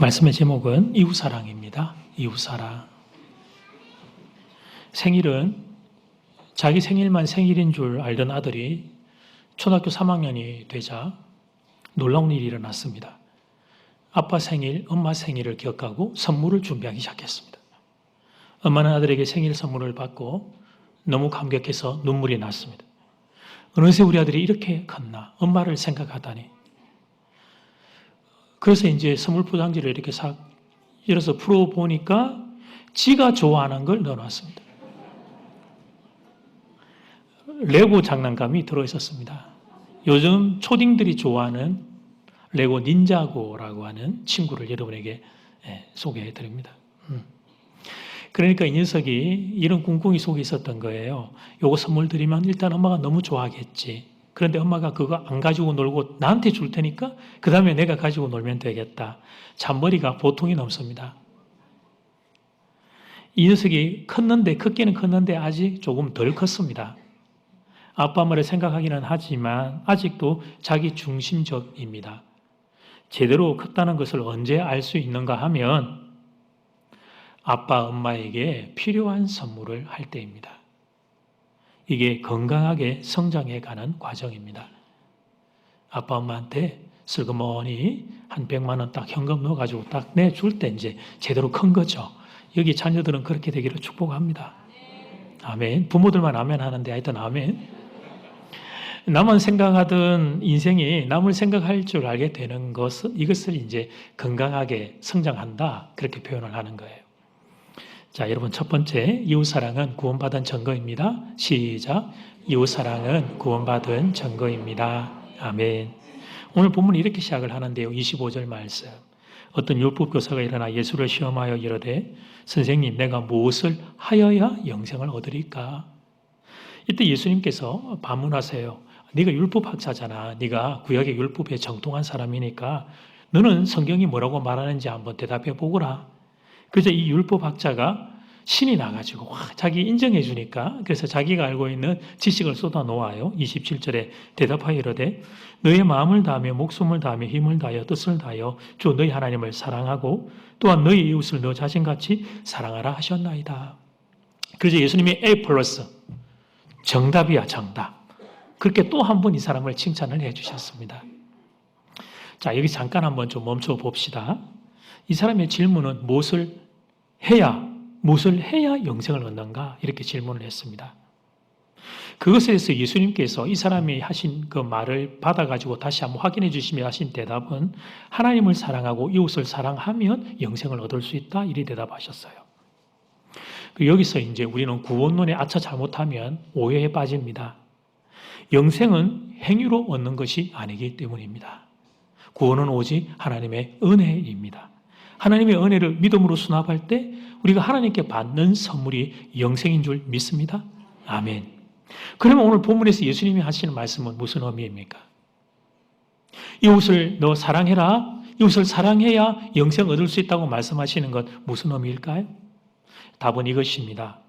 말씀의 제목은 이웃사랑입니다. 이웃사랑. 생일은 자기 생일만 생일인 줄 알던 아들이 초등학교 3학년이 되자 놀라운 일이 일어났습니다. 아빠 생일, 엄마 생일을 기억하고 선물을 준비하기 시작했습니다. 엄마는 아들에게 생일 선물을 받고 너무 감격해서 눈물이 났습니다. 어느새 우리 아들이 이렇게 컸나, 엄마를 생각하다니. 그래서 이제 선물 포장지를 이렇게 싹 열어서 풀어보니까 지가 좋아하는 걸 넣어놨습니다. 레고 장난감이 들어있었습니다. 요즘 초딩들이 좋아하는 레고 닌자고라고 하는 친구를 여러분에게 소개해 드립니다. 그러니까 이 녀석이 이런 꿍꿍이 속에 있었던 거예요. 요거 선물 드리면 일단 엄마가 너무 좋아하겠지. 그런데 엄마가 그거 안 가지고 놀고 나한테 줄 테니까 그 다음에 내가 가지고 놀면 되겠다. 잔머리가 보통이 넘습니다. 이 녀석이 크기는 컸는데 아직 조금 덜 컸습니다. 아빠 말을 생각하기는 하지만 아직도 자기 중심적입니다. 제대로 컸다는 것을 언제 알 수 있는가 하면 아빠, 엄마에게 필요한 선물을 할 때입니다. 이게 건강하게 성장해가는 과정입니다. 아빠, 엄마한테 슬그머니 한 100만 원 딱 현금 넣어가지고 딱 내줄 때 이제 제대로 큰 거죠. 여기 자녀들은 그렇게 되기를 축복합니다. 아멘. 부모들만 아멘 하는데 하여튼 아멘. 나만 생각하던 인생이 남을 생각할 줄 알게 되는 것은 이것을 이제 건강하게 성장한다. 그렇게 표현을 하는 거예요. 자, 여러분 첫 번째, 이웃사랑은 구원받은 증거입니다. 시작. 이웃사랑은 구원받은 증거입니다. 아멘. 오늘 본문이 이렇게 시작을 하는데요. 25절 말씀. 어떤 율법교사가 일어나 예수를 시험하여 이르되 선생님, 내가 무엇을 하여야 영생을 얻으리까? 이때 예수님께서 반문하세요. 네가 율법학자잖아. 네가 구약의 율법에 정통한 사람이니까 너는 성경이 뭐라고 말하는지 한번 대답해 보거라. 그래서 이 율법학자가 신이 나가지고 자기 인정해 주니까 그래서 자기가 알고 있는 지식을 쏟아 놓아요. 27절에 대답하여 이르되 너의 마음을 다하며 목숨을 다하며 힘을 다하여 뜻을 다하여 주 너희 하나님을 사랑하고 또한 너희 이웃을 너 자신같이 사랑하라 하셨나이다. 그래서 예수님이 A 플러스 정답이야, 정답. 그렇게 또 한 번 이 사람을 칭찬을 해 주셨습니다. 자, 여기 잠깐 한번 좀 멈춰 봅시다. 이 사람의 질문은 무엇을 해야 영생을 얻는가? 이렇게 질문을 했습니다. 그것에 대해서 예수님께서 이 사람이 하신 그 말을 받아가지고 다시 한번 확인해 주시며 하신 대답은 하나님을 사랑하고 이웃을 사랑하면 영생을 얻을 수 있다. 이리 대답하셨어요. 여기서 이제 우리는 구원론에 아차 잘못하면 오해에 빠집니다. 영생은 행위로 얻는 것이 아니기 때문입니다. 구원은 오직 하나님의 은혜입니다. 하나님의 은혜를 믿음으로 수납할 때 우리가 하나님께 받는 선물이 영생인 줄 믿습니다. 아멘. 그러면 오늘 본문에서 예수님이 하시는 말씀은 무슨 의미입니까? 이웃을 너 사랑해라. 이웃을 사랑해야 영생 얻을 수 있다고 말씀하시는 것 무슨 의미일까요? 답은 이것입니다.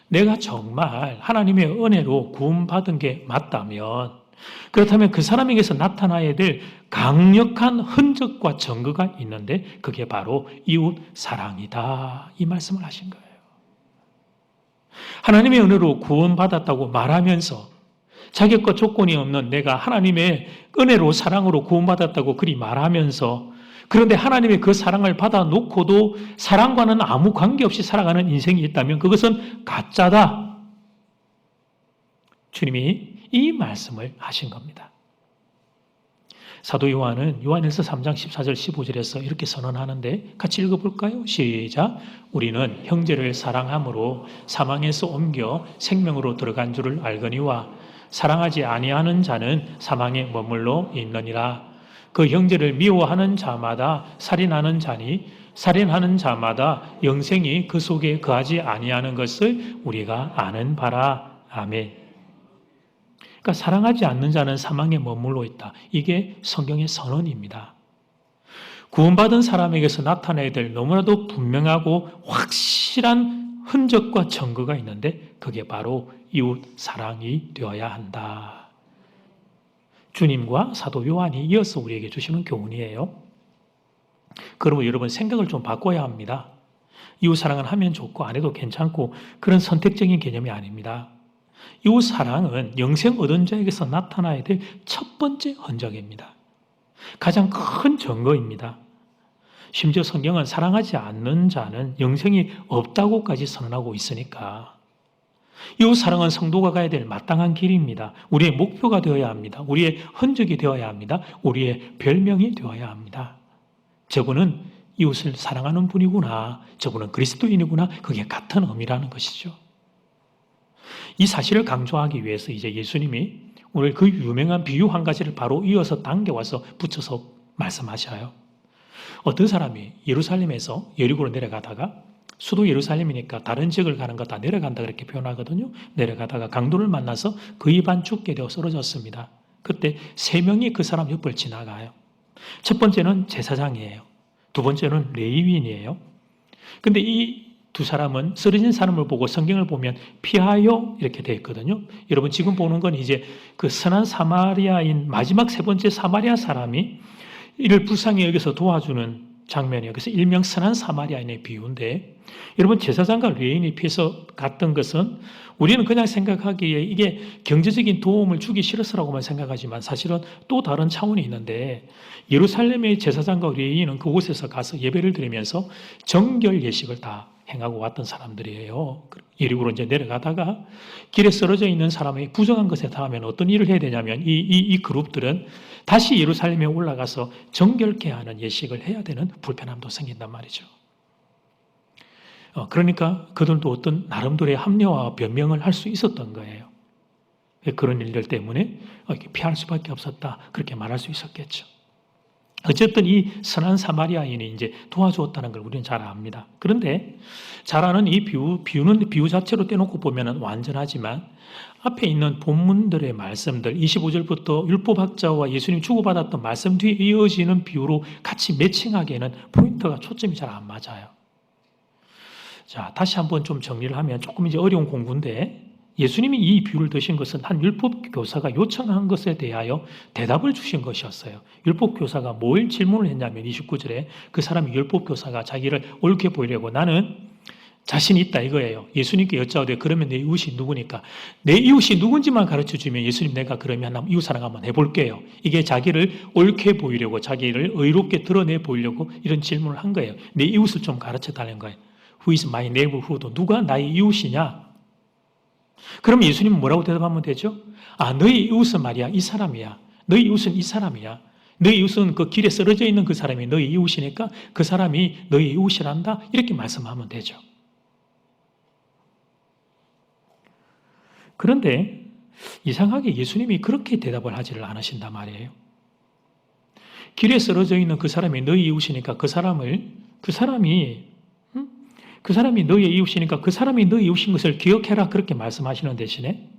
내가 정말 하나님의 은혜로 구원받은 게 맞다면 그렇다면 그 사람에게서 나타나야 될 강력한 흔적과 증거가 있는데 그게 바로 이웃 사랑이다. 이 말씀을 하신 거예요. 하나님의 은혜로 구원받았다고 말하면서 자격과 조건이 없는 내가 하나님의 은혜로 사랑으로 구원받았다고 그리 말하면서 그런데 하나님의 그 사랑을 받아놓고도 사랑과는 아무 관계없이 살아가는 인생이 있다면 그것은 가짜다. 주님이 이 말씀을 하신 겁니다. 사도 요한은 요한일서 3장 14절 15절에서 이렇게 선언하는데 같이 읽어볼까요? 시작. 우리는 형제를 사랑함으로 사망에서 옮겨 생명으로 들어간 줄을 알거니와 사랑하지 아니하는 자는 사망에 머물러 있느니라. 그 형제를 미워하는 자마다 살인하는 자니 살인하는 자마다 영생이 그 속에 거하지 아니하는 것을 우리가 아는 바라. 아멘. 그러니까 사랑하지 않는 자는 사망에 머물러 있다. 이게 성경의 선언입니다. 구원받은 사람에게서 나타나야 될 너무나도 분명하고 확실한 흔적과 증거가 있는데 그게 바로 이웃 사랑이 되어야 한다. 주님과 사도 요한이 이어서 우리에게 주시는 교훈이에요. 그러면 여러분 생각을 좀 바꿔야 합니다. 이웃사랑은 하면 좋고 안 해도 괜찮고 그런 선택적인 개념이 아닙니다. 이웃사랑은 영생 얻은 자에게서 나타나야 될 첫 번째 흔적입니다. 가장 큰 증거입니다. 심지어 성경은 사랑하지 않는 자는 영생이 없다고까지 선언하고 있으니까 이웃사랑은 성도가 가야 될 마땅한 길입니다. 우리의 목표가 되어야 합니다. 우리의 흔적이 되어야 합니다. 우리의 별명이 되어야 합니다. 저분은 이웃을 사랑하는 분이구나. 저분은 그리스도인이구나. 그게 같은 의미라는 것이죠. 이 사실을 강조하기 위해서 이제 예수님이 오늘 그 유명한 비유 한 가지를 바로 이어서 당겨와서 붙여서 말씀하셔요. 어떤 사람이 예루살렘에서 여리고로 내려가다가 수도 예루살렘이니까 다른 지역을 가는 거 다 내려간다 그렇게 표현하거든요. 내려가다가 강도를 만나서 거의 반 죽게 되어 쓰러졌습니다. 그때 3명이 그 사람 옆을 지나가요. 첫 번째는 제사장이에요. 두 번째는 레위인이에요. 근데 이 두 사람은 쓰러진 사람을 보고 성경을 보면 피하여 이렇게 되어 있거든요. 여러분 지금 보는 건 이제 그 선한 사마리아인 마지막 세 번째 사마리아 사람이 이를 불쌍히 여기서 도와주는 장면이에요. 그래서 일명 선한 사마리아인의 비유인데 여러분 제사장과 레위인이 피해서 갔던 것은 우리는 그냥 생각하기에 이게 경제적인 도움을 주기 싫어서라고만 생각하지만 사실은 또 다른 차원이 있는데 예루살렘의 제사장과 레위인은 그곳에서 가서 예배를 드리면서 정결 예식을 다 행하고 왔던 사람들이에요. 여리고로 이제 내려가다가 길에 쓰러져 있는 사람이 부정한 것에 닿으면 어떤 일을 해야 되냐면 이 그룹들은 다시 예루살렘에 올라가서 정결케 하는 예식을 해야 되는 불편함도 생긴단 말이죠. 그러니까 그들도 어떤 나름대로의 합리화와 변명을 할 수 있었던 거예요. 그런 일들 때문에 피할 수밖에 없었다. 그렇게 말할 수 있었겠죠. 어쨌든 이 선한 사마리아인이 이제 도와주었다는 걸 우리는 잘 압니다. 그런데 잘 아는 이 비유는 비유 자체로 떼놓고 보면 완전하지만 앞에 있는 본문들의 말씀들 25절부터 율법학자와 예수님이 주고받았던 말씀 뒤에 이어지는 비유로 같이 매칭하기에는 포인트가 초점이 잘 안 맞아요. 자, 다시 한번 좀 정리를 하면 조금 이제 어려운 공부인데 예수님이 이 비유를 드신 것은 한 율법 교사가 요청한 것에 대하여 대답을 주신 것이었어요. 율법 교사가 뭘 질문을 했냐면 29절에 그 사람이 율법 교사가 자기를 옳게 보이려고 나는 자신이 있다 이거예요. 예수님께 여짜오되 그러면 내 이웃이 누구니까? 내 이웃이 누군지만 가르쳐주면 예수님 내가 그러면 이웃사랑 한번 해볼게요. 이게 자기를 옳게 보이려고 자기를 의롭게 드러내 보이려고 이런 질문을 한 거예요. 내 이웃을 좀 가르쳐달라는 거예요. Who is my neighborhood? 누가 나의 이웃이냐? 그럼 예수님은 뭐라고 대답하면 되죠? 너희 이웃은 말이야 이 사람이야. 너희 이웃은 이 사람이야. 너희 이웃은 그 길에 쓰러져 있는 그 사람이 너희 이웃이니까 그 사람이 너희 이웃이란다. 이렇게 말씀하면 되죠. 그런데 이상하게 예수님이 그렇게 대답을 하지를 않으신단 말이에요. 길에 쓰러져 있는 그 사람이 너희 이웃이니까 그 사람이 너희의 이웃이니까 그 사람이 너희 이웃인 것을 기억해라 그렇게 말씀하시는 대신에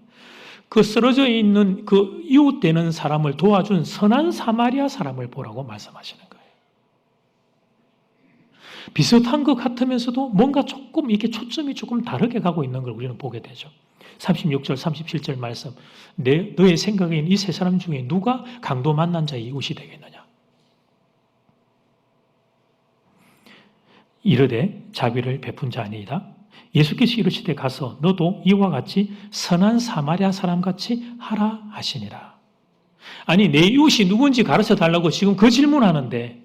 그 쓰러져 있는 그 이웃 되는 사람을 도와준 선한 사마리아 사람을 보라고 말씀하시는 거예요. 비슷한 것 같으면서도 뭔가 조금 이게 초점이 조금 다르게 가고 있는 걸 우리는 보게 되죠. 36절, 37절 말씀. 너의 생각엔 이 세 사람 중에 누가 강도 만난 자의 이웃이 되겠느냐? 이르되 자비를 베푼 자 아니이다. 예수께서 이르시되 가서 너도 이와 같이 선한 사마리아 사람같이 하라 하시니라. 아니 내 이웃이 누군지 가르쳐 달라고 지금 그 질문하는데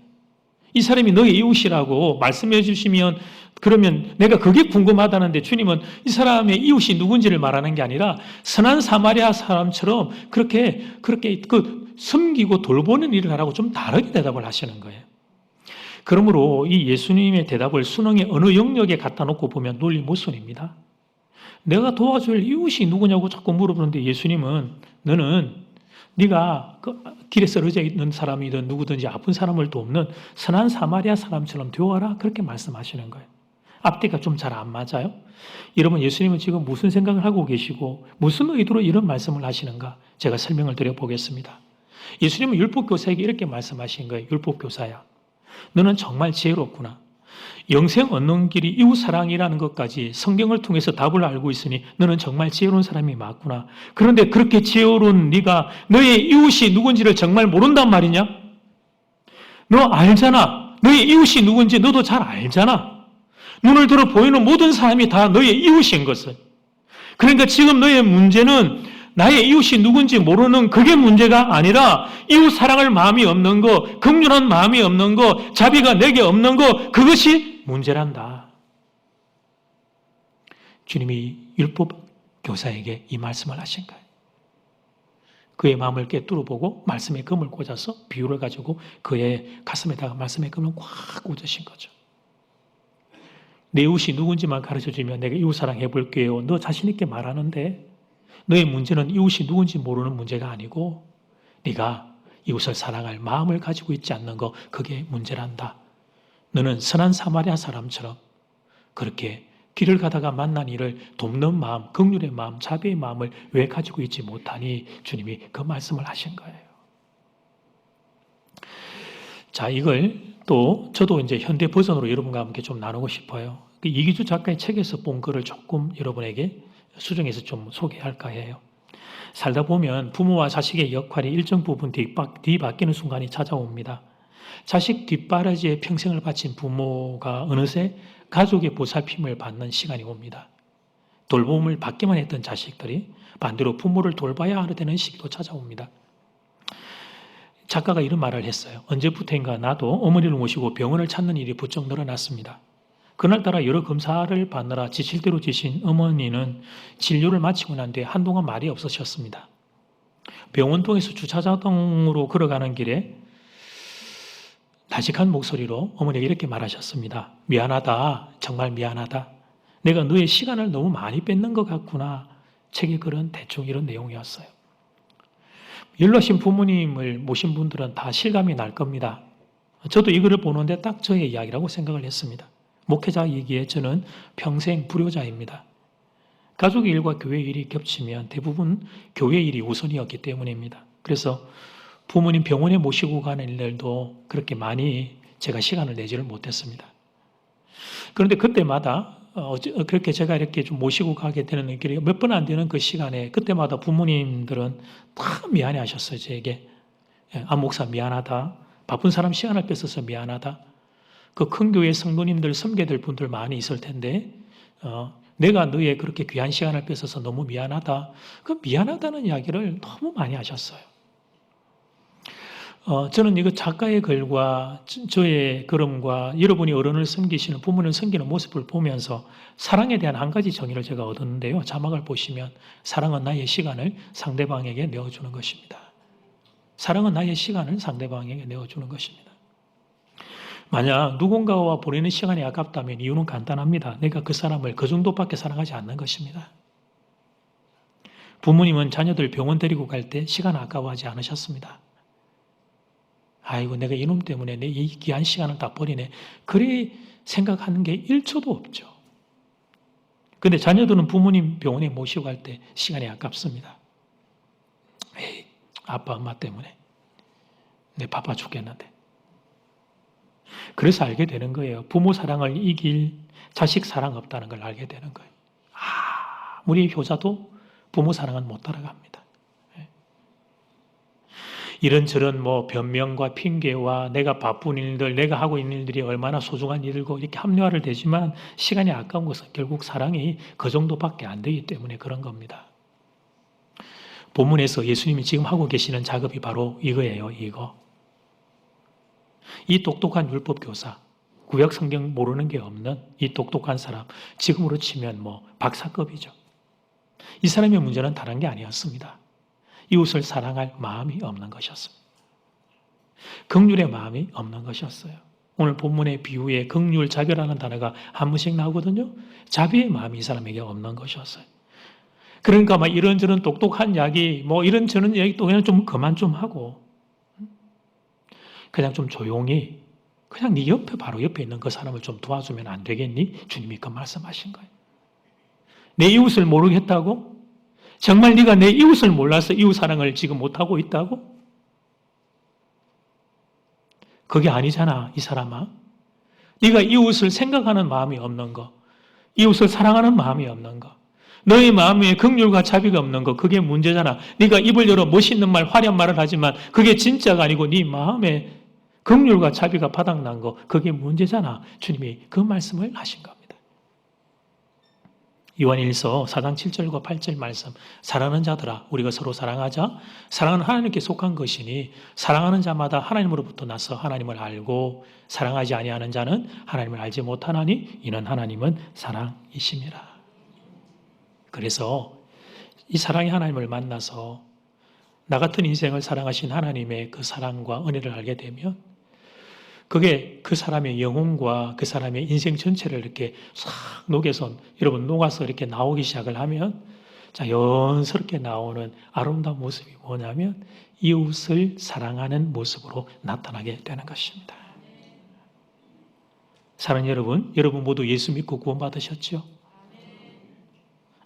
이 사람이 너의 이웃이라고 말씀해 주시면 그러면 내가 그게 궁금하다는데 주님은 이 사람의 이웃이 누군지를 말하는 게 아니라 선한 사마리아 사람처럼 그렇게 그 섬기고 돌보는 일을 하라고 좀 다르게 대답을 하시는 거예요. 그러므로 이 예수님의 대답을 수능의 어느 영역에 갖다 놓고 보면 논리모순입니다. 내가 도와줄 이웃이 누구냐고 자꾸 물어보는데 예수님은 너는 네가 그 길에 쓰러져 있는 사람이든 누구든지 아픈 사람을 돕는 선한 사마리아 사람처럼 되어라 그렇게 말씀하시는 거예요. 앞뒤가 좀 잘 안 맞아요? 여러분 예수님은 지금 무슨 생각을 하고 계시고 무슨 의도로 이런 말씀을 하시는가 제가 설명을 드려보겠습니다. 예수님은 율법교사에게 이렇게 말씀하신 거예요. 율법교사야. 너는 정말 지혜롭구나. 영생 얻는 길이 이웃사랑이라는 것까지 성경을 통해서 답을 알고 있으니 너는 정말 지혜로운 사람이 맞구나. 그런데 그렇게 지혜로운 네가 너의 이웃이 누군지를 정말 모른단 말이냐? 너 알잖아. 너의 이웃이 누군지 너도 잘 알잖아. 눈을 들어 보이는 모든 사람이 다 너의 이웃인 것을. 그러니까 지금 너의 문제는 나의 이웃이 누군지 모르는 그게 문제가 아니라 이웃 사랑할 마음이 없는 거, 긍휼한 마음이 없는 거, 자비가 내게 없는 거, 그것이 문제란다. 주님이 율법 교사에게 이 말씀을 하신 거예요. 그의 마음을 꿰뚫어 보고 말씀에 금을 꽂아서 비유를 가지고 그의 가슴에다가 말씀의 금을 꽉 꽂으신 거죠. 내 이웃이 누군지만 가르쳐주면 내가 이웃 사랑해 볼게요. 너 자신 있게 말하는데 너의 문제는 이웃이 누군지 모르는 문제가 아니고 네가 이웃을 사랑할 마음을 가지고 있지 않는 거, 그게 문제란다. 너는 선한 사마리아 사람처럼 그렇게 길을 가다가 만난 이를 돕는 마음, 긍휼의 마음, 자비의 마음을 왜 가지고 있지 못하니 주님이 그 말씀을 하신 거예요. 자, 이걸 또 저도 이제 현대 버전으로 여러분과 함께 좀 나누고 싶어요. 이기주 작가의 책에서 본 글을 조금 여러분에게 수정해서 좀 소개할까 해요. 살다 보면 부모와 자식의 역할이 일정 부분 뒤바뀌는 순간이 찾아옵니다. 자식 뒷바라지에 평생을 바친 부모가 어느새 가족의 보살핌을 받는 시간이 옵니다. 돌봄을 받기만 했던 자식들이 반대로 부모를 돌봐야 되는 시기도 찾아옵니다. 작가가 이런 말을 했어요. 언제부터인가 나도 어머니를 모시고 병원을 찾는 일이 부쩍 늘어났습니다. 그날따라 여러 검사를 받느라 지칠 대로 지신 어머니는 진료를 마치고 난 뒤에 한동안 말이 없으셨습니다. 병원동에서 주차장으로 걸어가는 길에 다직한 목소리로 어머니가 이렇게 말하셨습니다. 미안하다. 정말 미안하다. 내가 너의 시간을 너무 많이 뺏는 것 같구나. 책의 글은 대충 이런 내용이었어요. 연로하신 부모님을 모신 분들은 다 실감이 날 겁니다. 저도 이 글을 보는데 딱 저의 이야기라고 생각을 했습니다. 목회자이기에 저는 평생 불효자입니다. 가족의 일과 교회 일이 겹치면 대부분 교회 일이 우선이었기 때문입니다. 그래서 부모님 병원에 모시고 가는 일들도 그렇게 많이 제가 시간을 내지를 못했습니다. 그런데 그때마다 그렇게 제가 이렇게 좀 모시고 가게 되는 길이 몇 번 안 되는 그 시간에 그때마다 부모님들은 다 미안해 하셨어요. 저에게. 안 목사 미안하다. 바쁜 사람 시간을 뺏어서 미안하다. 그 큰 교회 성도님들 섬겨야 될 분들 많이 있을 텐데 내가 너의 그렇게 귀한 시간을 뺏어서 너무 미안하다. 그 미안하다는 이야기를 너무 많이 하셨어요. 저는 이거 작가의 글과 저의 걸음과 여러분이 어른을 섬기시는 부모를 섬기는 모습을 보면서 사랑에 대한 한 가지 정의를 제가 얻었는데요. 자막을 보시면 사랑은 나의 시간을 상대방에게 내어주는 것입니다. 사랑은 나의 시간을 상대방에게 내어주는 것입니다. 만약 누군가와 보내는 시간이 아깝다면 이유는 간단합니다. 내가 그 사람을 그 정도밖에 사랑하지 않는 것입니다. 부모님은 자녀들 병원 데리고 갈 때 시간 아까워하지 않으셨습니다. 아이고 내가 이놈 때문에 내 이 귀한 시간을 다 버리네. 그래 생각하는 게 1초도 없죠. 그런데 자녀들은 부모님 병원에 모시고 갈 때 시간이 아깝습니다. 에이, 아빠 엄마 때문에 내 바빠 죽겠는데. 그래서 알게 되는 거예요. 부모 사랑을 이길 자식 사랑 없다는 걸 알게 되는 거예요. 우리 효자도 부모 사랑은 못 따라갑니다. 이런저런 변명과 핑계와 내가 바쁜 일들, 내가 하고 있는 일들이 얼마나 소중한 일이고 이렇게 합리화를 되지만 시간이 아까운 것은 결국 사랑이 그 정도밖에 안 되기 때문에 그런 겁니다. 본문에서 예수님이 지금 하고 계시는 작업이 바로 이거예요. 이거. 이 똑똑한 율법 교사, 구약 성경 모르는 게 없는 이 똑똑한 사람, 지금으로 치면 박사급이죠. 이 사람의 문제는 다른 게 아니었습니다. 이웃을 사랑할 마음이 없는 것이었습니다. 긍휼의 마음이 없는 것이었어요. 오늘 본문의 비유에 긍휼, 자비라는 단어가 한 번씩 나오거든요. 자비의 마음이 이 사람에게 없는 것이었어요. 그러니까 이런저런 똑똑한 이야기, 이런저런 이야기 또 그냥 좀 그만 좀 하고 그냥 좀 조용히 그냥 네 옆에 바로 옆에 있는 그 사람을 좀 도와주면 안 되겠니? 주님이 그 말씀하신 거예요. 내 이웃을 모르겠다고? 정말 네가 내 이웃을 몰라서 이웃 사랑을 지금 못하고 있다고? 그게 아니잖아, 이 사람아. 네가 이웃을 생각하는 마음이 없는 거, 이웃을 사랑하는 마음이 없는 거, 너의 마음에 긍휼과 자비가 없는 거, 그게 문제잖아. 네가 입을 열어 멋있는 말, 화려한 말을 하지만 그게 진짜가 아니고 네 마음에 긍휼과 자비가 바닥난 거 그게 문제잖아. 주님이 그 말씀을 하신 겁니다. 요한일서 4장 7절과 8절 말씀, 사랑하는 자들아 우리가 서로 사랑하자. 사랑은 하나님께 속한 것이니 사랑하는 자마다 하나님으로부터 나서 하나님을 알고 사랑하지 아니하는 자는 하나님을 알지 못하나니 이는 하나님은 사랑이심이라. 그래서 이 사랑의 하나님을 만나서 나 같은 인생을 사랑하신 하나님의 그 사랑과 은혜를 알게 되면 그게 그 사람의 영혼과 그 사람의 인생 전체를 이렇게 싹 녹여서 여러분 녹아서 이렇게 나오기 시작을 하면 자연스럽게 나오는 아름다운 모습이 뭐냐면 이웃을 사랑하는 모습으로 나타나게 되는 것입니다. 사랑하는 여러분 모두 예수 믿고 구원받으셨죠?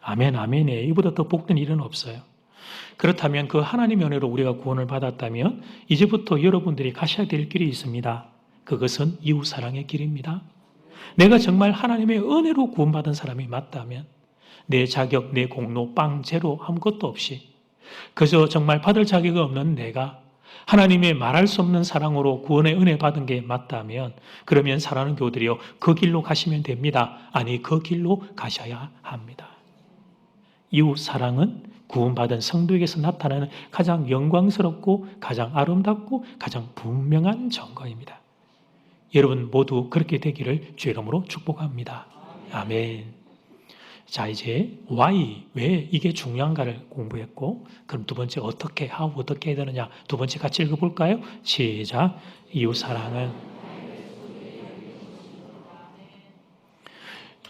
아멘, 아멘이에요. 이보다 더 복된 일은 없어요. 그렇다면 그 하나님의 은혜로 우리가 구원을 받았다면 이제부터 여러분들이 가셔야 될 길이 있습니다. 그것은 이웃사랑의 길입니다. 내가 정말 하나님의 은혜로 구원받은 사람이 맞다면 내 자격, 내 공로, 빵, 제로 아무것도 없이 그저 정말 받을 자격이 없는 내가 하나님의 말할 수 없는 사랑으로 구원의 은혜 받은 게 맞다면 그러면 사랑하는 교우들이요 그 길로 가시면 됩니다. 아니 그 길로 가셔야 합니다. 이웃사랑은 구원받은 성도에게서 나타나는 가장 영광스럽고 가장 아름답고 가장 분명한 증거입니다. 여러분 모두 그렇게 되기를 주의 이름으로 축복합니다. 아멘. 자 이제 why, 왜 이게 중요한가를 공부했고 그럼 두 번째 어떻게 해야 되느냐 두 번째 같이 읽어볼까요? 시작. 이웃사랑은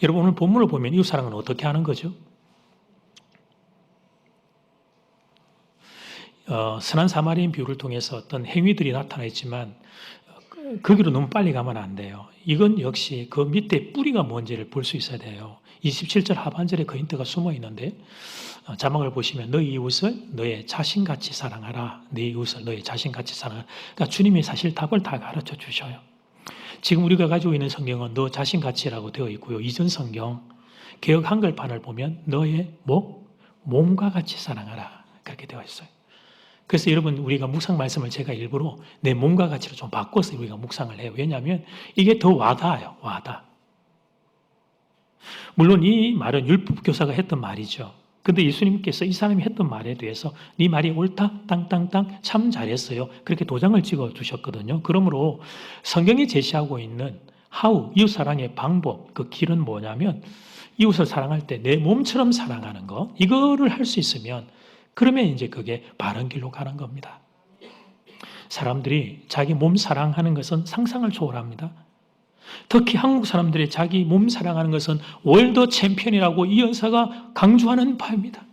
여러분 오늘 본문을 보면 이웃사랑은 어떻게 하는 거죠? 선한 사마리아인 비유를 통해서 어떤 행위들이 나타나 있지만 거기로 너무 빨리 가면 안 돼요. 이건 역시 그 밑에 뿌리가 뭔지를 볼 수 있어야 돼요. 27절 하반절에 그 힌트가 숨어 있는데 자막을 보시면 너희 이웃을 너의 자신같이 사랑하라. 너희 이웃을 너의 자신같이 사랑하라. 그러니까 주님이 사실 답을 다 가르쳐 주셔요. 지금 우리가 가지고 있는 성경은 너 자신같이라고 되어 있고요. 이전 성경 개역 한글판을 보면 너의 몸과 같이 사랑하라. 그렇게 되어 있어요. 그래서 여러분 우리가 묵상 말씀을 제가 일부러 내 몸과 같이로 좀 바꿔서 우리가 묵상을 해요. 왜냐하면 이게 더 와닿아요. 와닿아. 물론 이 말은 율법교사가 했던 말이죠. 근데 예수님께서 이 사람이 했던 말에 대해서 네 말이 옳다, 땅땅땅 참 잘했어요. 그렇게 도장을 찍어 주셨거든요. 그러므로 성경이 제시하고 있는 이웃사랑의 방법, 그 길은 뭐냐면 이웃을 사랑할 때 내 몸처럼 사랑하는 거 이거를 할 수 있으면 그러면 이제 그게 바른 길로 가는 겁니다. 사람들이 자기 몸 사랑하는 것은 상상을 초월합니다. 특히 한국 사람들이 자기 몸 사랑하는 것은 월드 챔피언이라고 이 연사가 강조하는 바입니다.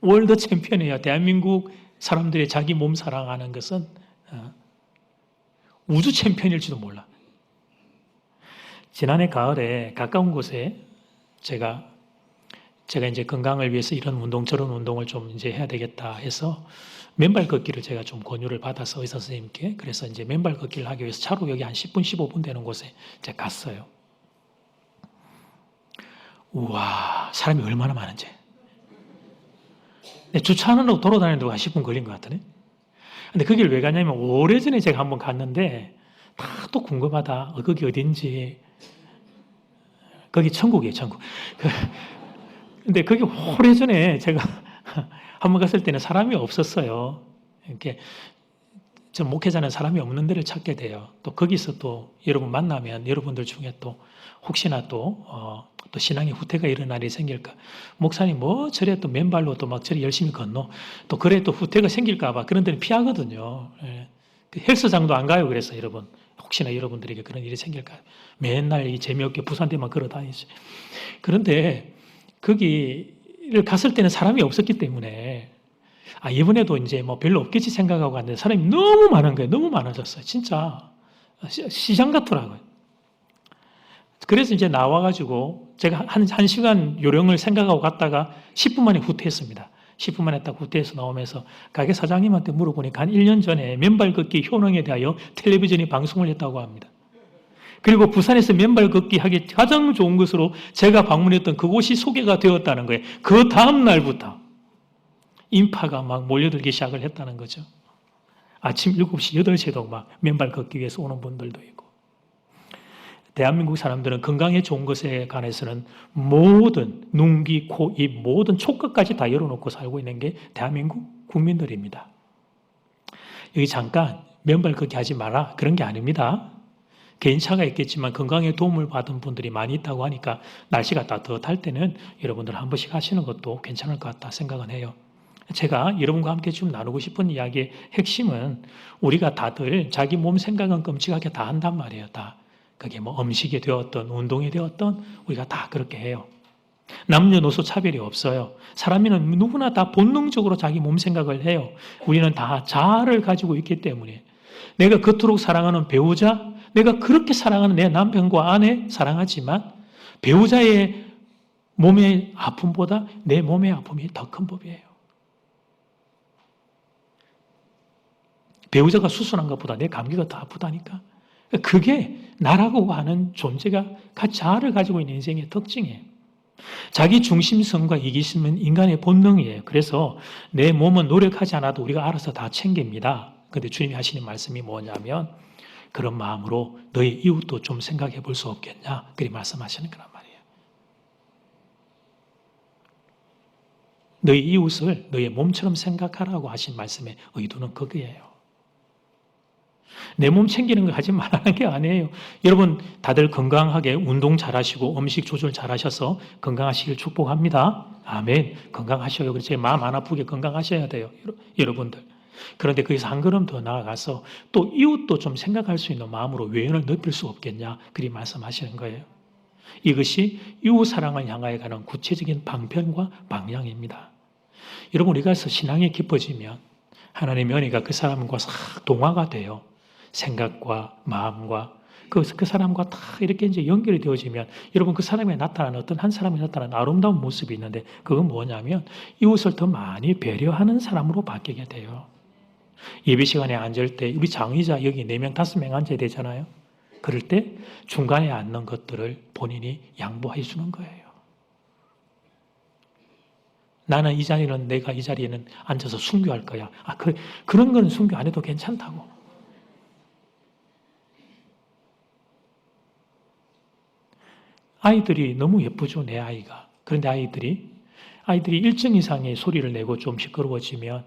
월드 챔피언이에요. 대한민국 사람들이 자기 몸 사랑하는 것은 우주 챔피언일지도 몰라. 지난해 가을에 가까운 곳에 제가 이제 건강을 위해서 이런 운동 저런 운동을 좀 이제 해야 되겠다 해서 맨발 걷기를 제가 좀 권유를 받아서 의사 선생님께 그래서 이제 맨발 걷기를 하기 위해서 차로 여기 한 10분 15분 되는 곳에 제가 갔어요. 우와 사람이 얼마나 많은지. 주차하느라고 돌아다니는 동안 한 10분 걸린 것 같더네. 근데 그 길 왜 가냐면 오래전에 제가 한번 갔는데 다 또 궁금하다. 거기 어딘지. 거기 천국이에요, 천국. 근데 거기 오래전에 제가 한번 갔을 때는 사람이 없었어요. 이렇게 저 목회자는 사람이 없는 데를 찾게 돼요. 또 거기서 또 여러분 만나면 여러분들 중에 또 혹시나 또 신앙의 후퇴가 일어날 일이 생길까. 목사님 뭐 저래 또 맨발로 또 막 저래 열심히 건너. 또 그래 또 후퇴가 생길까 봐 그런 데는 피하거든요. 예. 헬스장도 안 가요. 그래서 여러분 혹시나 여러분들에게 그런 일이 생길까. 맨날 이 재미없게 부산대만 걸어 다니지. 그런데 거기를 갔을 때는 사람이 없었기 때문에 이번에도 이제 뭐 별로 없겠지 생각하고 갔는데 사람이 너무 많은 거예요. 너무 많아졌어요. 진짜 시장 같더라고요. 그래서 이제 나와가지고 제가 한 시간 요령을 생각하고 갔다가 10분 만에 후퇴했습니다. 10분 만에 딱 후퇴해서 나오면서 가게 사장님한테 물어보니까 한 1년 전에 맨발 걷기 효능에 대하여 텔레비전이 방송을 했다고 합니다. 그리고 부산에서 맨발 걷기 하기 가장 좋은 것으로 제가 방문했던 그곳이 소개가 되었다는 거예요. 그 다음 날부터 인파가 막 몰려들기 시작을 했다는 거죠. 아침 7시, 8시에도 막 맨발 걷기 위해서 오는 분들도 있고. 대한민국 사람들은 건강에 좋은 것에 관해서는 모든 눈, 귀, 코, 입 모든 촉각까지 다 열어놓고 살고 있는 게 대한민국 국민들입니다. 여기 잠깐 맨발 걷기 하지 마라 그런 게 아닙니다. 개인차가 있겠지만 건강에 도움을 받은 분들이 많이 있다고 하니까 날씨가 따뜻할 때는 여러분들 한 번씩 하시는 것도 괜찮을 것 같다 생각은 해요. 제가 여러분과 함께 좀 나누고 싶은 이야기의 핵심은 우리가 다들 자기 몸 생각은 끔찍하게 다 한단 말이에요. 다. 그게 뭐 음식이 되었던 운동이 되었던 우리가 다 그렇게 해요. 남녀노소 차별이 없어요. 사람이는 누구나 다 본능적으로 자기 몸 생각을 해요. 우리는 다 자아를 가지고 있기 때문에 내가 그토록 사랑하는 배우자, 내가 그렇게 사랑하는 내 남편과 아내 사랑하지만 배우자의 몸의 아픔보다 내 몸의 아픔이 더 큰 법이에요. 배우자가 수술한 것보다 내 감기가 더 아프다니까. 그게 나라고 하는 존재가 자아를 가지고 있는 인생의 특징이에요. 자기 중심성과 이기심은 인간의 본능이에요. 그래서 내 몸은 노력하지 않아도 우리가 알아서 다 챙깁니다. 그런데 주님이 하시는 말씀이 뭐냐면 그런 마음으로 너의 이웃도 좀 생각해 볼 수 없겠냐? 그렇게 말씀하시는 거란 말이에요. 너의 이웃을 너의 몸처럼 생각하라고 하신 말씀의 의도는 그거예요. 내 몸 챙기는 거 하지 말라는 게 아니에요. 여러분 다들 건강하게 운동 잘하시고 음식 조절 잘하셔서 건강하시길 축복합니다. 아멘. 건강하셔요. 그래서 제 마음 안 아프게 건강하셔야 돼요. 여러분들. 그런데 거기서 한 걸음 더 나아가서 또 이웃도 좀 생각할 수 있는 마음으로 외연을 넓힐 수 없겠냐 그리 말씀하시는 거예요. 이것이 이웃 사랑을 향하여 가는 구체적인 방편과 방향입니다. 여러분 우리가 신앙이 깊어지면 하나님의 은혜가 그 사람과 싹 동화가 돼요. 생각과 마음과 그 사람과 다 이렇게 이제 연결이 되어지면 여러분 그 사람에 나타나는 어떤 한 사람이 나타나는 아름다운 모습이 있는데 그건 뭐냐면 이웃을 더 많이 배려하는 사람으로 바뀌게 돼요. 예배 시간에 앉을 때 우리 장의자 여기 4명, 5명 앉아야 되잖아요. 그럴 때 중간에 앉는 것들을 본인이 양보해 주는 거예요. 나는 이 자리는 내가 이 자리에는 앉아서 순교할 거야. 그런 거는 순교 안 해도 괜찮다고. 아이들이 너무 예쁘죠, 내 아이가. 그런데 아이들이 일정 이상의 소리를 내고 좀 시끄러워지면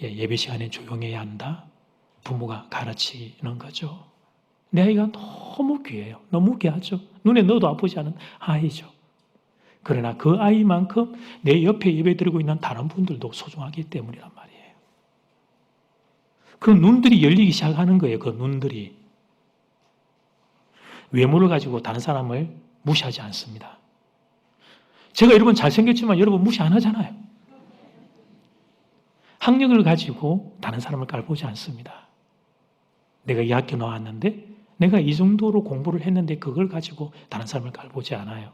예배 시간에 조용해야 한다. 부모가 가르치는 거죠. 내 아이가 너무 귀해요. 너무 귀하죠. 눈에 넣어도 아프지 않은 아이죠. 그러나 그 아이만큼 내 옆에 예배 드리고 있는 다른 분들도 소중하기 때문이란 말이에요. 그 눈들이 열리기 시작하는 거예요. 그 눈들이. 외모를 가지고 다른 사람을 무시하지 않습니다. 제가 여러분 잘생겼지만 여러분 무시 안 하잖아요. 학력을 가지고 다른 사람을 깔보지 않습니다. 내가 이 학교 나왔는데 내가 이 정도로 공부를 했는데 그걸 가지고 다른 사람을 깔보지 않아요.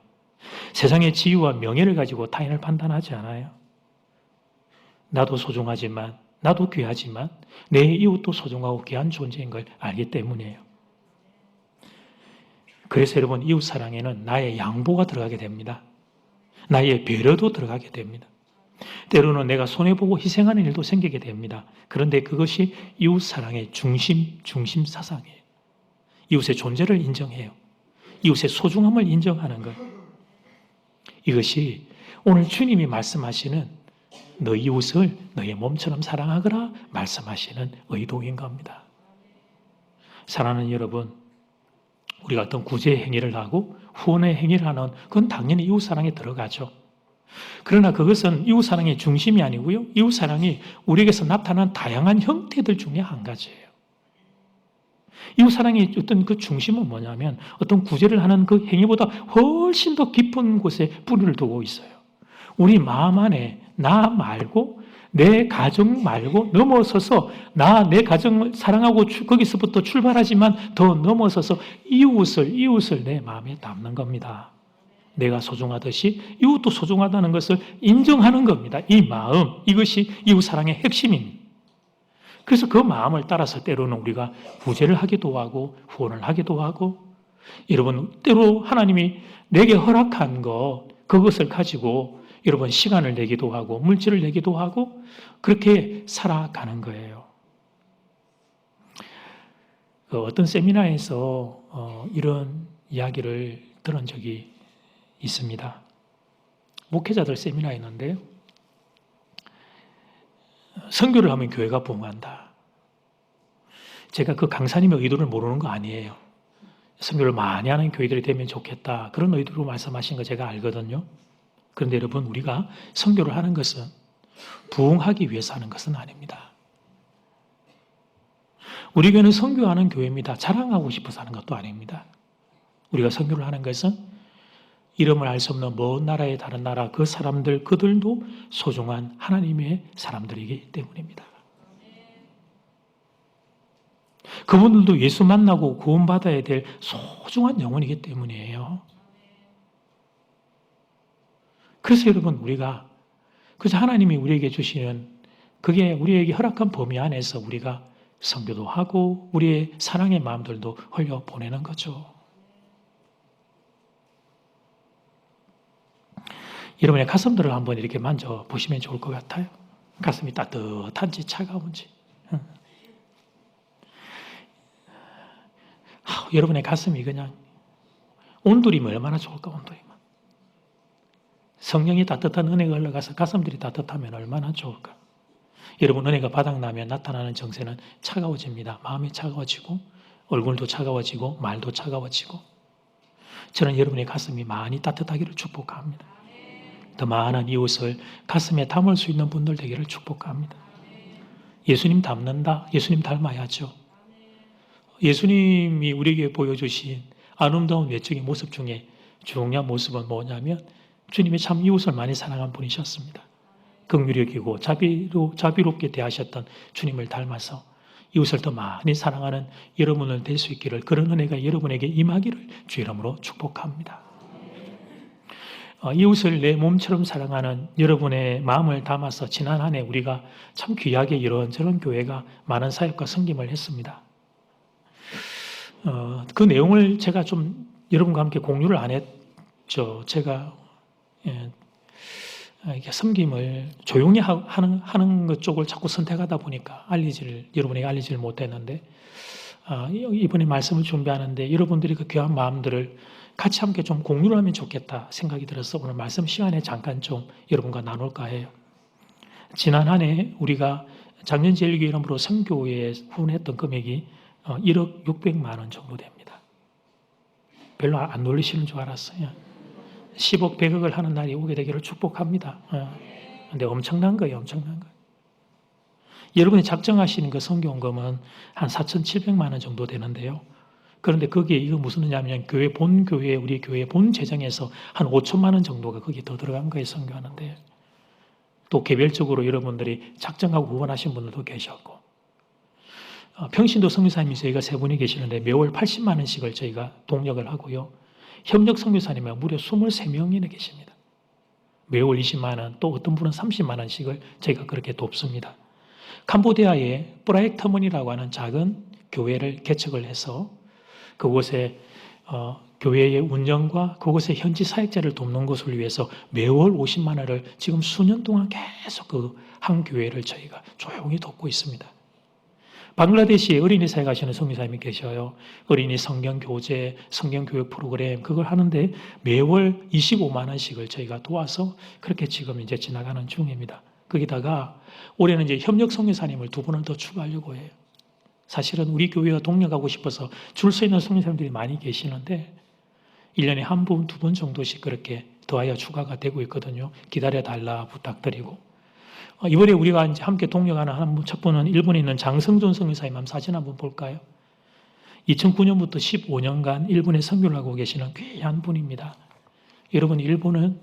세상의 지위와 명예를 가지고 타인을 판단하지 않아요. 나도 소중하지만 나도 귀하지만 내 이웃도 소중하고 귀한 존재인 걸 알기 때문이에요. 그래서 여러분 이웃 사랑에는 나의 양보가 들어가게 됩니다. 나의 배려도 들어가게 됩니다. 때로는 내가 손해보고 희생하는 일도 생기게 됩니다. 그런데 그것이 이웃 사랑의 중심 사상이에요. 이웃의 존재를 인정해요. 이웃의 소중함을 인정하는 것. 이것이 오늘 주님이 말씀하시는 너 이웃을 너의 몸처럼 사랑하거라 말씀하시는 의도인 겁니다. 사랑하는 여러분, 우리가 어떤 구제 행위를 하고 후원의 행위를 하는 그건 당연히 이웃사랑에 들어가죠. 그러나 그것은 이웃사랑의 중심이 아니고요. 이웃사랑이 우리에게서 나타난 다양한 형태들 중에 한 가지예요. 이웃사랑의 어떤 그 중심은 뭐냐면 어떤 구제를 하는 그 행위보다 훨씬 더 깊은 곳에 뿌리를 두고 있어요. 우리 마음 안에 나 말고 내 가정 말고 넘어서서 내 가정을 사랑하고 거기서부터 출발하지만 더 넘어서서 이웃을 내 마음에 담는 겁니다. 내가 소중하듯이 이웃도 소중하다는 것을 인정하는 겁니다. 이 마음, 이것이 이웃사랑의 핵심입니다. 그래서 그 마음을 따라서 때로는 우리가 구제를 하기도 하고 후원을 하기도 하고 여러분 때로 하나님이 내게 허락한 그것을 가지고 여러분 시간을 내기도 하고 물질을 내기도 하고 그렇게 살아가는 거예요. 어떤 세미나에서 이런 이야기를 들은 적이 있습니다. 목회자들 세미나였는데요. 선교를 하면 교회가 부흥한다. 제가 그 강사님의 의도를 모르는 거 아니에요. 선교를 많이 하는 교회들이 되면 좋겠다. 그런 의도로 말씀하신 거 제가 알거든요. 그런데 여러분, 우리가 선교를 하는 것은 부흥하기 위해서 하는 것은 아닙니다. 우리 교회는 선교하는 교회입니다. 자랑하고 싶어서 하는 것도 아닙니다. 우리가 선교를 하는 것은 이름을 알 수 없는 먼 나라의 다른 나라 그 사람들, 그들도 소중한 하나님의 사람들이기 때문입니다. 그분들도 예수 만나고 구원받아야 될 소중한 영혼이기 때문이에요. 그래서 여러분, 우리가 그래서 하나님이 우리에게 주시는 그게 우리에게 허락한 범위 안에서 우리가 선교도 하고 우리의 사랑의 마음들도 흘려보내는 거죠. 여러분의 가슴들을 한번 이렇게 만져보시면 좋을 것 같아요. 가슴이 따뜻한지 차가운지. 여러분의 가슴이 그냥 온돌이면 얼마나 좋을까, 온돌이면. 성령이 따뜻한 은혜가 흘러가서 가슴들이 따뜻하면 얼마나 좋을까. 여러분, 은혜가 바닥나면 나타나는 정세는 차가워집니다. 마음이 차가워지고 얼굴도 차가워지고 말도 차가워지고. 저는 여러분의 가슴이 많이 따뜻하기를 축복합니다. 더 많은 이웃을 가슴에 담을 수 있는 분들 되기를 축복합니다. 예수님 닮는다? 예수님 닮아야죠. 예수님이 우리에게 보여주신 아름다운 외적인 모습 중에 중요한 모습은 뭐냐면 주님이 참 이웃을 많이 사랑한 분이셨습니다. 긍휼히 여기고 자비롭게 대하셨던 주님을 닮아서 이웃을 더 많이 사랑하는 여러분을 될 수 있기를, 그런 은혜가 여러분에게 임하기를 주 이름으로 축복합니다. 이웃을 내 몸처럼 사랑하는 여러분의 마음을 담아서 지난 한 해 우리가 참 귀하게 이런저런 교회가 많은 사역과 섬김을 했습니다. 그 내용을 제가 좀 여러분과 함께 공유를 안 했죠. 제가 이렇게 섬김을 조용히 하는 것 쪽을 자꾸 선택하다 보니까 여러분에게 알리지를 못했는데, 이번에 말씀을 준비하는데 여러분들이 그 귀한 마음들을 같이 함께 좀 공유를 하면 좋겠다 생각이 들어서 오늘 말씀 시간에 잠깐 좀 여러분과 나눌까 해요. 지난 한 해 우리가 작년 제일교회 이름으로 선교에 후원했던 금액이 1억 600만 원 정도 됩니다. 별로 안 놀리시는 줄 알았어요. 10억, 100억을 하는 날이 오게 되기를 축복합니다. 근데 엄청난 거예요, 엄청난 거. 여러분이 작정하시는 그 선교원금은 한 4,700만 원 정도 되는데요. 그런데 거기에 이거 무슨 의미냐면 우리 교회 본 재정에서 한 5천만 원 정도가 거기에 더 들어간 거예요, 선교하는데. 또 개별적으로 여러분들이 작정하고 후원하신 분들도 계셨고. 평신도 선교사님이 저희가 세 분이 계시는데 매월 80만 원씩을 저희가 동력을 하고요. 협력 선교사님이 무려 23명이나 계십니다. 매월 20만 원, 또 어떤 분은 30만 원씩을 저희가 그렇게 돕습니다. 캄보디아에 브라이터먼이라고 하는 작은 교회를 개척을 해서 그곳에 교회의 운영과 그곳의 현지 사역자를 돕는 것을 위해서 매월 50만 원을 지금 수년 동안 계속 그 한 교회를 저희가 조용히 돕고 있습니다. 방글라데시에 어린이 사역하시는 선교사님이 계셔요. 어린이 성경 교재, 성경 교육 프로그램 그걸 하는데 매월 25만 원씩을 저희가 도와서 그렇게 지금 이제 지나가는 중입니다. 거기다가 올해는 이제 협력 선교사님을 2분을 더 추가하려고 해요. 사실은 우리 교회와 동력하고 싶어서 줄 서 있는 선교사님들이 많이 계시는데 1년에 한 분, 2분 정도씩 그렇게 더하여 추가가 되고 있거든요. 기다려달라 부탁드리고. 이번에 우리가 이제 함께 동력하는 한 분, 첫 분은 일본에 있는 장성존 선교사님 한번 사진 한번 볼까요? 2009년부터 15년간 일본에 선교를 하고 계시는 귀한 분입니다. 여러분, 일본은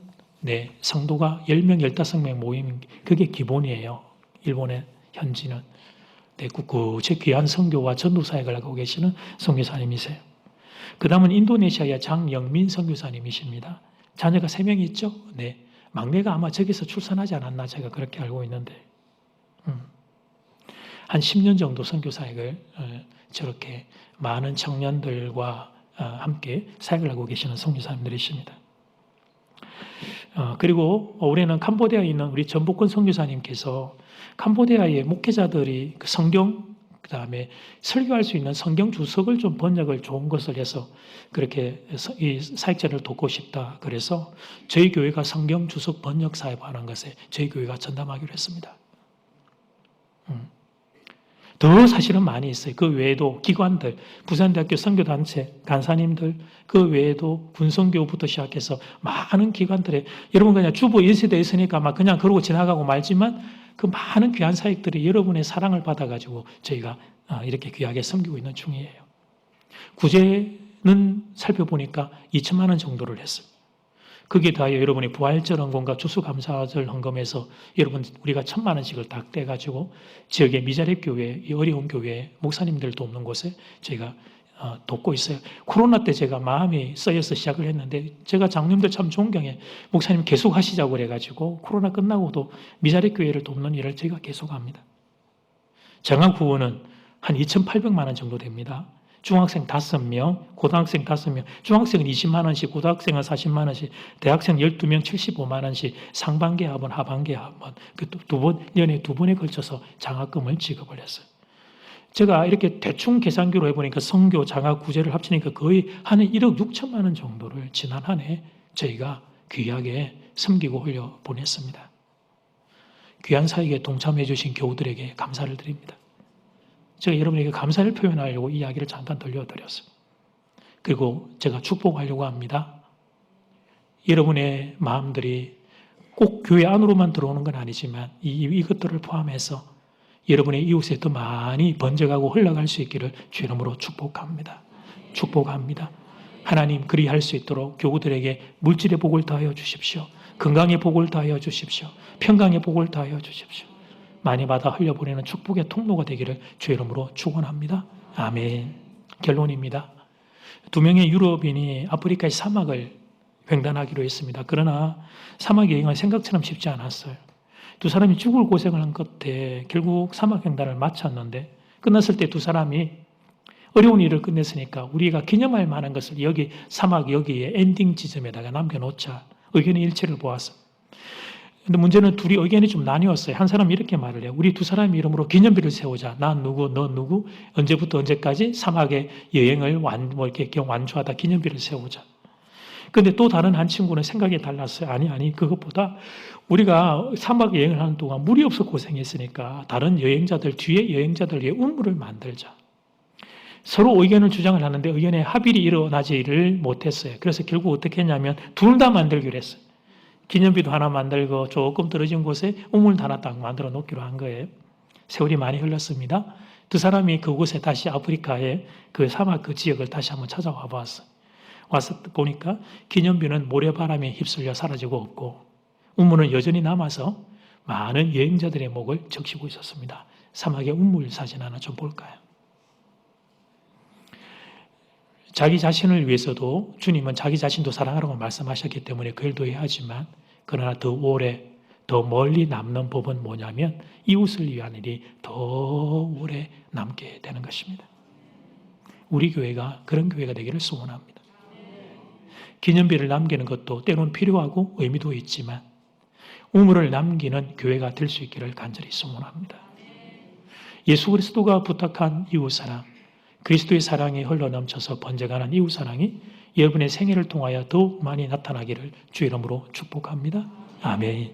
성도가 10명, 15명 모임, 그게 기본이에요. 일본의 현지는. 제 귀한 선교와 전도사역을 하고 계시는 선교사님이세요. 그 다음은 인도네시아의 장영민 선교사님이십니다. 자녀가 3명 있죠? 네. 막내가 아마 저기서 출산하지 않았나 제가 그렇게 알고 있는데 한 10년 정도 선교사역을 저렇게 많은 청년들과 함께 사역을 하고 계시는 선교사님들이십니다. 그리고 올해는 캄보디아에 있는 우리 전복권 선교사님께서 캄보디아의 목회자들이 그 성경 그 다음에 설교할 수 있는 성경 주석을 좀 번역을 좋은 것을 해서 그렇게 이 사역자를 돕고 싶다. 그래서 저희 교회가 성경 주석 번역 사업하는 것에 저희 교회가 전담하기로 했습니다. 더 사실은 많이 있어요. 그 외에도 기관들, 부산대학교 선교단체, 간사님들, 그 외에도 군성교부터 시작해서 많은 기관들에 여러분 그냥 주보 1세대에 있으니까 막 그냥 그러고 지나가고 말지만 그 많은 귀한 사역들이 여러분의 사랑을 받아가지고 저희가 이렇게 귀하게 섬기고 있는 중이에요. 구제는 살펴보니까 2천만 원 정도를 했어요. 거기에 더하여 여러분이 부활절 헌금과 추수감사절 헌금에서 여러분 우리가 1,000만 원씩을 딱 떼가지고 지역의 미자립 교회, 어려운 교회, 목사님들 돕는 곳에 저희가 돕고 있어요. 코로나 때 제가 마음이 쓰여서 시작을 했는데 제가 장로님들 참 존경해. 목사님 계속 하시자고 그래가지고 코로나 끝나고도 미자립 교회를 돕는 일을 제가 계속합니다. 정확후원은 한 2,800만 원 정도 됩니다. 중학생 5명, 고등학생 5명, 중학생은 20만 원씩, 고등학생은 40만 원씩, 대학생 12명 75만 원씩, 상반기 합원, 하반기 합원, 연에 두 번에 걸쳐서 장학금을 지급을 했어요. 제가 이렇게 대충 계산기로 해보니까 선교, 장학, 구제를 합치니까 거의 한 1억 6천만 원 정도를 지난 한 해 저희가 귀하게 섬기고 흘려 보냈습니다. 귀한 사역에 동참해 주신 교우들에게 감사를 드립니다. 제가 여러분에게 감사를 표현하려고 이 이야기를 잠깐 들려드렸어요. 그리고 제가 축복하려고 합니다. 여러분의 마음들이 꼭 교회 안으로만 들어오는 건 아니지만 이것들을 포함해서 여러분의 이웃에 더 많이 번져가고 흘러갈 수 있기를 주 이름으로 축복합니다. 축복합니다. 하나님 그리할 수 있도록 교우들에게 물질의 복을 더하여 주십시오. 건강의 복을 더하여 주십시오. 평강의 복을 더하여 주십시오. 많이 받아 흘려보내는 축복의 통로가 되기를 주 이름으로 축원합니다. 아멘. 결론입니다. 2명의 유럽인이 아프리카의 사막을 횡단하기로 했습니다. 그러나 사막 여행은 생각처럼 쉽지 않았어요. 두 사람이 죽을 고생을 한 끝에 결국 사막 횡단을 마쳤는데 끝났을 때 두 사람이 어려운 일을 끝냈으니까 우리가 기념할 만한 것을 여기 사막 여기에 엔딩 지점에다가 남겨놓자 의견의 일치를 보았어요. 근데 문제는 둘이 의견이 좀 나뉘었어요. 한 사람이 이렇게 말을 해요. 우리 두 사람 이름으로 기념비를 세우자. 난 누구, 너 누구, 언제부터 언제까지 사막의 여행을 이렇게 완주하다 기념비를 세우자. 근데 또 다른 한 친구는 생각이 달랐어요. 아니, 그것보다 우리가 사막 여행을 하는 동안 물이 없어 고생했으니까 다른 여행자들, 뒤에 여행자들 위해 우물을 만들자. 서로 의견을 주장을 하는데 의견의 합의를 일어나지를 못했어요. 그래서 결국 어떻게 했냐면 둘 다 만들기로 했어요. 기념비도 하나 만들고 조금 떨어진 곳에 우물 하나 딱 만들어 놓기로 한 거예요. 세월이 많이 흘렀습니다. 두 사람이 그곳에 다시 아프리카의 그 사막 그 지역을 다시 한번 찾아와 봤어요. 와서 보니까 기념비는 모래바람에 휩쓸려 사라지고 없고 우물은 여전히 남아서 많은 여행자들의 목을 적시고 있었습니다. 사막의 우물 사진 하나 좀 볼까요? 자기 자신을 위해서도 주님은 자기 자신도 사랑하라고 말씀하셨기 때문에 그 일도 해야 하지만 그러나 더 오래 더 멀리 남는 법은 뭐냐면 이웃을 위한 일이 더 오래 남게 되는 것입니다. 우리 교회가 그런 교회가 되기를 소원합니다. 기념비를 남기는 것도 때로는 필요하고 의미도 있지만 우물을 남기는 교회가 될 수 있기를 간절히 소원합니다. 예수 그리스도가 부탁한 이웃사랑, 그리스도의 사랑이 흘러넘쳐서 번져가는 이웃사랑이 여러분의 생애를 통하여 더욱 많이 나타나기를 주 이름으로 축복합니다. 아멘.